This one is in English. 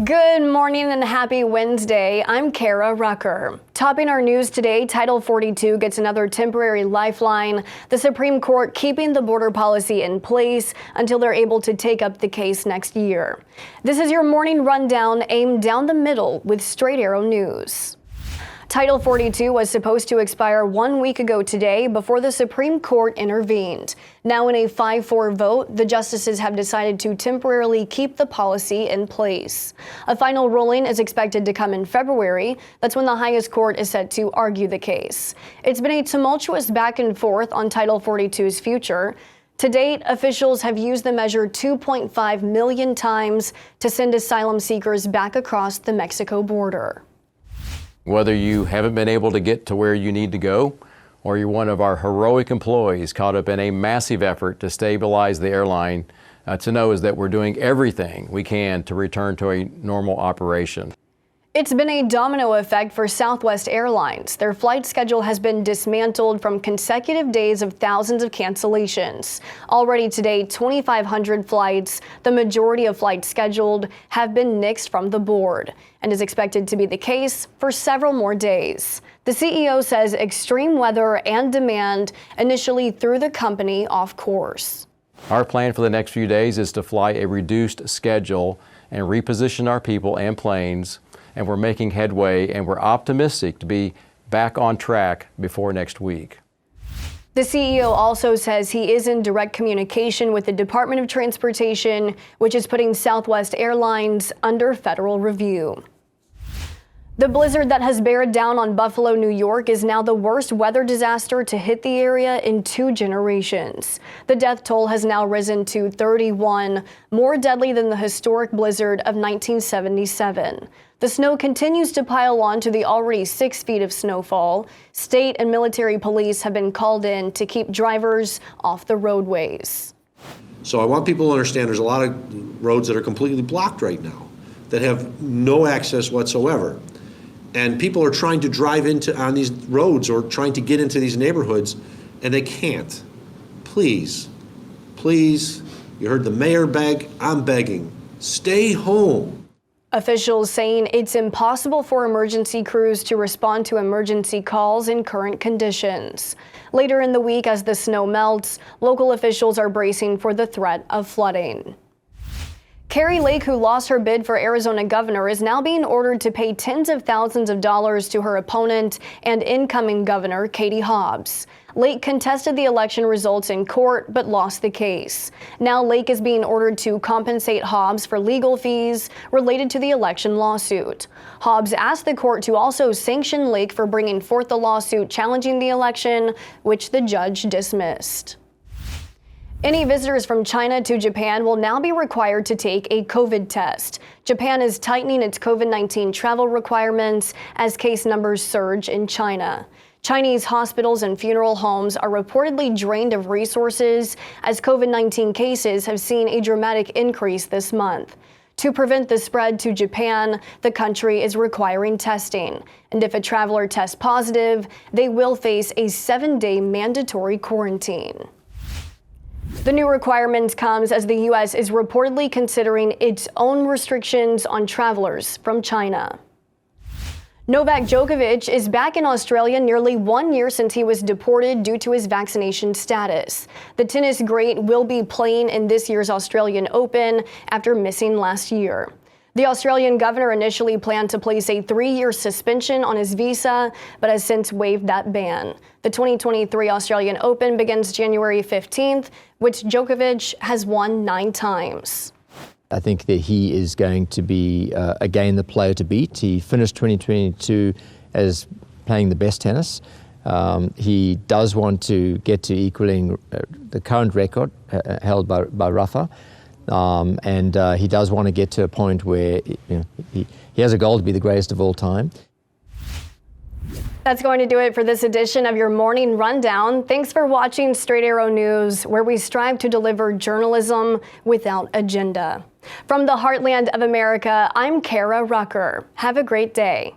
Good morning and happy Wednesday. I'm Kara Rucker. Topping our news today, Title 42 gets another temporary lifeline. The Supreme Court keeping the border policy in place until they're able to take up the case next year. This is your morning rundown aimed down the middle with Straight Arrow News. Title 42 was supposed to expire 1 week ago today before the Supreme Court intervened. Now in a 5-4 vote, the justices have decided to temporarily keep the policy in place. A final ruling is expected to come in February. That's when the highest court is set to argue the case. It's been a tumultuous back and forth on Title 42's future. To date, officials have used the measure 2.5 million times to send asylum seekers back across the Mexico border. Whether you haven't been able to get to where you need to go, or you're one of our heroic employees caught up in a massive effort to stabilize the airline, to know is that we're doing everything we can to return to a normal operation. It's been a domino effect for Southwest Airlines. Their flight schedule has been dismantled from consecutive days of thousands of cancellations. Already today, 2,500 flights, the majority of flights scheduled, have been nixed from the board, and is expected to be the case for several more days. The CEO says extreme weather and demand initially threw the company off course. Our plan for the next few days is to fly a reduced schedule and reposition our people and planes. And we're making headway, and we're optimistic to be back on track before next week. The CEO also says he is in direct communication with the Department of Transportation, which is putting Southwest Airlines under federal review. The blizzard that has bared down on Buffalo, New York is now the worst weather disaster to hit the area in 2 generations. The death toll has now risen to 31, more deadly than the historic blizzard of 1977. The snow continues to pile on to the already 6 feet of snowfall. State and military police have been called in to keep drivers off the roadways. So I want people to understand there's a lot of roads that are completely blocked right now that have no access whatsoever. And people are trying to drive on these roads or trying to get into these neighborhoods, and they can't. Please, please, you heard the mayor beg, I'm begging, stay home. Officials saying it's impossible for emergency crews to respond to emergency calls in current conditions. Later in the week, as the snow melts, local officials are bracing for the threat of flooding. Kari Lake, who lost her bid for Arizona governor, is now being ordered to pay tens of thousands of dollars to her opponent and incoming governor, Katie Hobbs. Lake contested the election results in court but lost the case. Now Lake is being ordered to compensate Hobbs for legal fees related to the election lawsuit. Hobbs asked the court to also sanction Lake for bringing forth the lawsuit challenging the election, which the judge dismissed. Any visitors from China to Japan will now be required to take a COVID test. Japan is tightening its COVID-19 travel requirements as case numbers surge in China. Chinese hospitals and funeral homes are reportedly drained of resources as COVID-19 cases have seen a dramatic increase this month. To prevent the spread to Japan, the country is requiring testing. And if a traveler tests positive, they will face a 7-day mandatory quarantine. The new requirement comes as the U.S. is reportedly considering its own restrictions on travelers from China. Novak Djokovic is back in Australia nearly 1 year since he was deported due to his vaccination status. The tennis great will be playing in this year's Australian Open after missing last year. The Australian governor initially planned to place a 3-year suspension on his visa, but has since waived that ban. The 2023 Australian Open begins January 15th, which Djokovic has won 9 times. I think that he is going to be, again, the player to beat. He finished 2022 as playing the best tennis. He does want to get to equaling the current record held by Rafa. And he does want to get to a point where he has a goal to be the greatest of all time. That's going to do it for this edition of your Morning Rundown. Thanks for watching Straight Arrow News, where we strive to deliver journalism without agenda. From the heartland of America, I'm Kara Rucker. Have a great day.